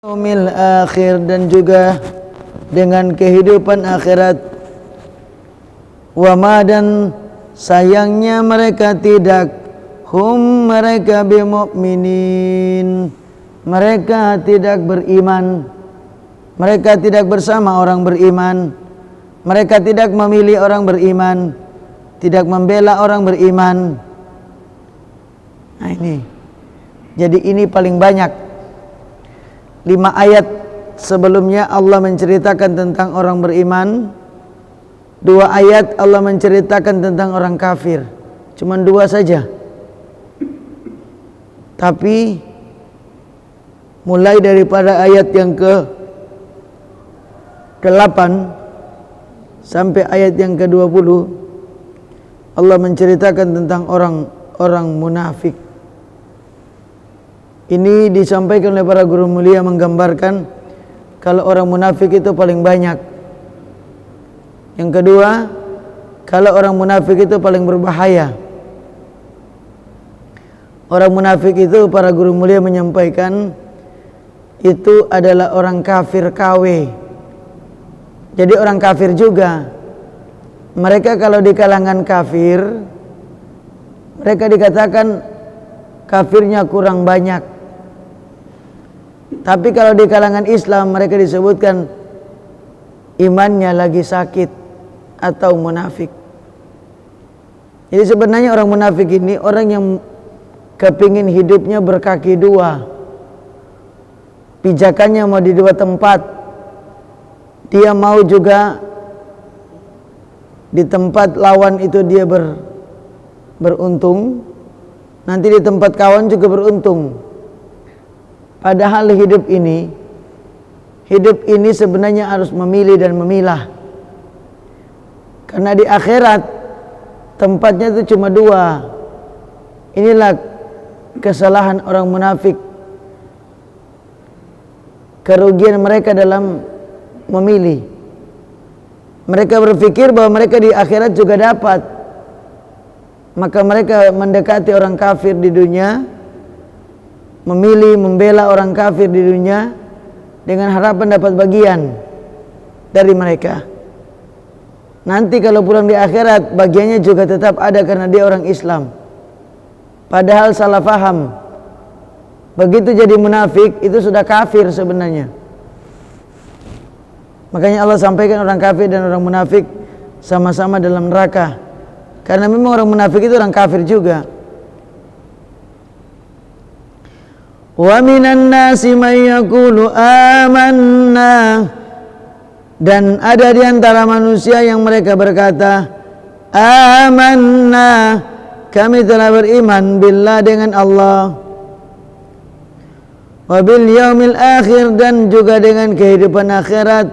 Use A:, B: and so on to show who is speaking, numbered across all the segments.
A: Yaumil akhir, dan juga dengan kehidupan akhirat. Wa ma, dan sayangnya mereka tidak, hum mereka bimu'minin, mereka tidak beriman, mereka tidak bersama orang beriman, mereka tidak memilih orang beriman, tidak membela orang beriman. Nah ini, jadi ini paling banyak. 5 ayat sebelumnya Allah menceritakan tentang orang beriman, 2 ayat Allah menceritakan tentang orang kafir. Cuman 2 saja. Tapi mulai daripada ayat yang ke-8 sampai ayat yang ke-20 Allah menceritakan tentang orang munafik. Ini disampaikan oleh para guru mulia menggambarkan kalau orang munafik itu paling banyak. Yang kedua, kalau orang munafik itu paling berbahaya. Orang munafik itu para guru mulia menyampaikan itu adalah orang kafir KW. Jadi orang kafir juga. Mereka kalau di kalangan kafir, mereka dikatakan kafirnya kurang banyak. Tapi kalau di kalangan Islam mereka disebutkan imannya lagi sakit atau munafik. Jadi sebenarnya orang munafik ini orang yang kepingin hidupnya berkaki dua, pijakannya mau di 2 tempat. Dia mau juga di tempat lawan itu dia beruntung, nanti di tempat kawan juga beruntung. Padahal hidup ini sebenarnya harus memilih dan memilah. Karena di akhirat tempatnya itu cuma 2. Inilah kesalahan orang munafik, kerugian mereka dalam memilih. Mereka berpikir bahwa mereka di akhirat juga dapat, maka mereka mendekati orang kafir di dunia, memilih membela orang kafir di dunia dengan harapan dapat bagian dari mereka. Nanti kalau pulang di akhirat bagiannya juga tetap ada karena dia orang Islam. Padahal salah faham. Begitu jadi munafik itu sudah kafir sebenarnya. Makanya Allah sampaikan orang kafir dan orang munafik sama-sama dalam neraka. Karena memang orang munafik itu orang kafir juga. Wa minan nasi may yaqulu amanna, dan ada di antara manusia yang mereka berkata amanna, kami telah beriman billah dengan Allah, wa bil yaumil akhir, dan juga dengan kehidupan akhirat,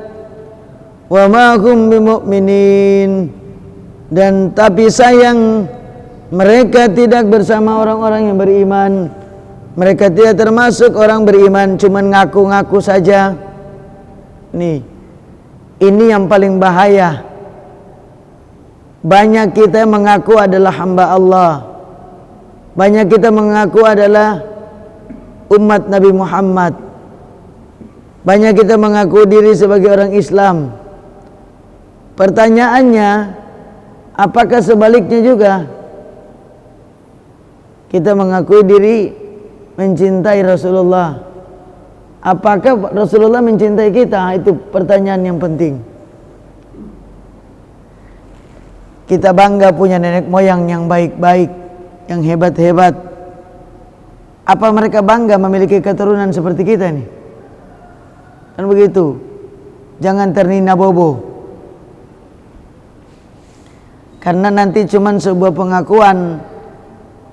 A: wa ma hum bimu'minin, dan tapi sayang mereka tidak bersama orang-orang yang beriman. Mereka tidak termasuk orang beriman, cuman ngaku-ngaku saja. Nih, ini yang paling bahaya. Banyak kita mengaku adalah hamba Allah. Banyak kita mengaku adalah umat Nabi Muhammad. Banyak kita mengaku diri sebagai orang Islam. Pertanyaannya, apakah sebaliknya juga? Kita mengakui diri mencintai Rasulullah. Apakah Rasulullah mencintai kita? Itu pertanyaan yang penting. Kita bangga punya nenek moyang yang baik-baik, yang hebat-hebat. Apa mereka bangga memiliki keturunan seperti kita nih? Kan begitu. Jangan ternina bobo. Karena nanti cuman sebuah pengakuan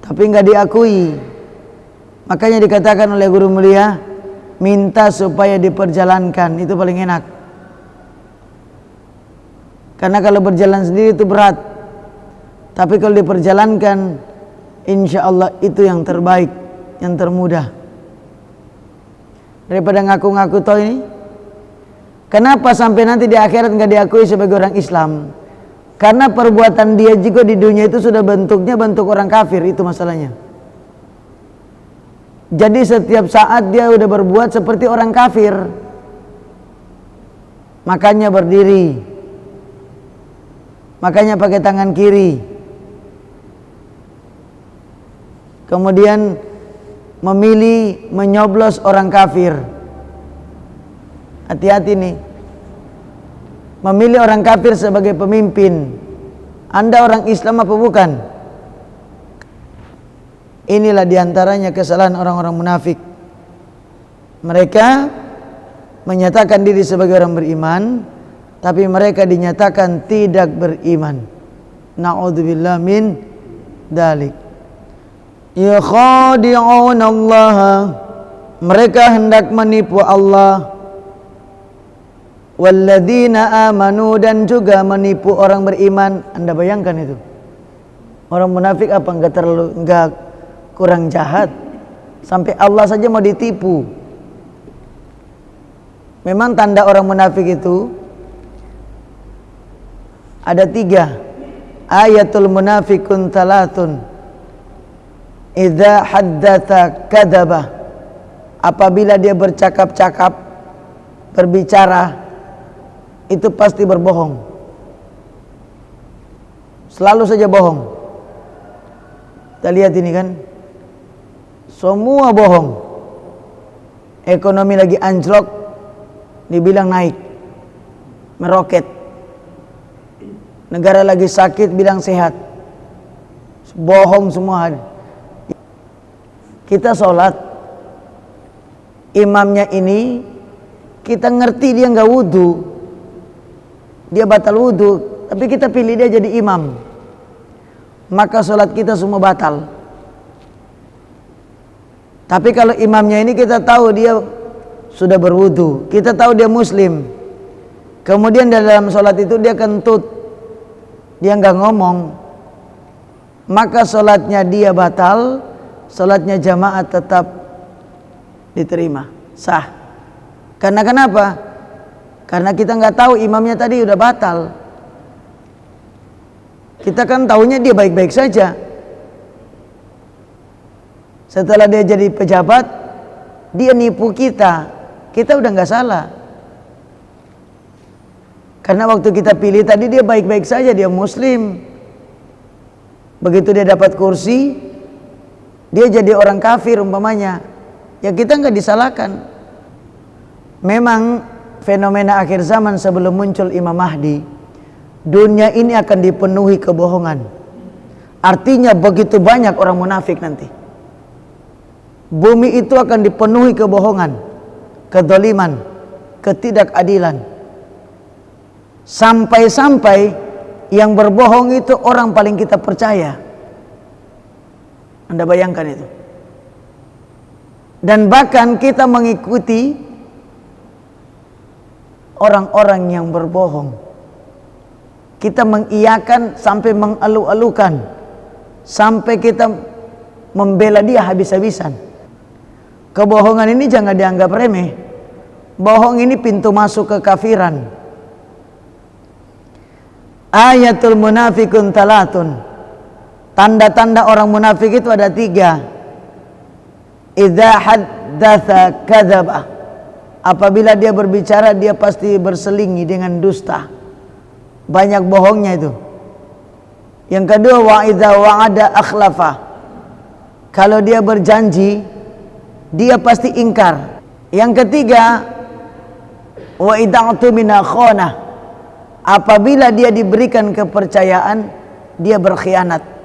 A: tapi nggak diakui. Makanya dikatakan oleh guru mulia, minta supaya diperjalankan, itu paling enak. Karena kalau berjalan sendiri itu berat. Tapi kalau diperjalankan, insya Allah itu yang terbaik, yang termudah. Daripada ngaku-ngaku toh ini. Kenapa sampai nanti di akhirat nggak diakui sebagai orang Islam? Karena perbuatan dia juga di dunia itu sudah bentuknya bentuk orang kafir, itu masalahnya. Jadi setiap saat dia udah berbuat seperti orang kafir. Makanya berdiri, makanya pakai tangan kiri, kemudian memilih menyoblos orang kafir. Hati-hati nih, memilih orang kafir sebagai pemimpin. Anda orang Islam apa bukan? Inilah diantaranya kesalahan orang-orang munafik. Mereka menyatakan diri sebagai orang beriman, tapi mereka dinyatakan tidak beriman. Na'udzubillah min dalik. Yakhadi'un Allah, mereka hendak menipu Allah. Walladzina amanu, dan juga menipu orang beriman. Anda bayangkan itu. Orang munafik apa enggak kurang jahat? Sampai Allah saja mau ditipu. Memang tanda orang munafik itu ada 3. Ayatul munafikun talatun. Idza haddatsa kadzaba. Apabila dia bercakap-cakap, berbicara, itu pasti berbohong. Selalu saja bohong. Kita lihat ini kan, semua bohong. Ekonomi lagi anjlok, dibilang naik, meroket. Negara lagi sakit, bilang sehat. Bohong semua. Kita sholat, imamnya ini kita ngerti dia nggak wudhu, dia batal wudhu, tapi kita pilih dia jadi imam, maka sholat kita semua batal. Tapi kalau imamnya ini kita tahu dia sudah berwudu, kita tahu dia muslim, kemudian dalam sholat itu dia kentut, dia nggak ngomong, maka sholatnya dia batal, sholatnya jamaah tetap diterima, sah. Karena kenapa? Karena kita nggak tahu imamnya tadi udah batal. Kita kan taunya dia baik-baik saja. Setelah dia jadi pejabat, dia nipu kita. Kita udah nggak salah. Karena waktu kita pilih tadi dia baik-baik saja, dia muslim. Begitu dia dapat kursi, dia jadi orang kafir umpamanya. Ya kita nggak disalahkan. Memang fenomena akhir zaman sebelum muncul Imam Mahdi, dunia ini akan dipenuhi kebohongan. Artinya begitu banyak orang munafik nanti. Bumi itu akan dipenuhi kebohongan, kedzaliman, ketidakadilan. Sampai-sampai yang berbohong itu orang paling kita percaya. Anda bayangkan itu. Dan bahkan kita mengikuti orang-orang yang berbohong. Kita mengiyakan sampai mengeluh-elukan, sampai kita membela dia habis-habisan. Kebohongan ini jangan dianggap remeh. Bohong ini pintu masuk kekafiran. Ayatul munafikun talatun. Tanda-tanda orang munafik itu ada 3. Idza haddatsa kadzaba. Apabila dia berbicara, dia pasti berselingi dengan dusta. Banyak bohongnya itu. Yang kedua, wa idza wa'ada akhlafa. Kalau dia berjanji, dia pasti ingkar. Yang ketiga, wa idza atumina khana. Apabila dia diberikan kepercayaan, dia berkhianat.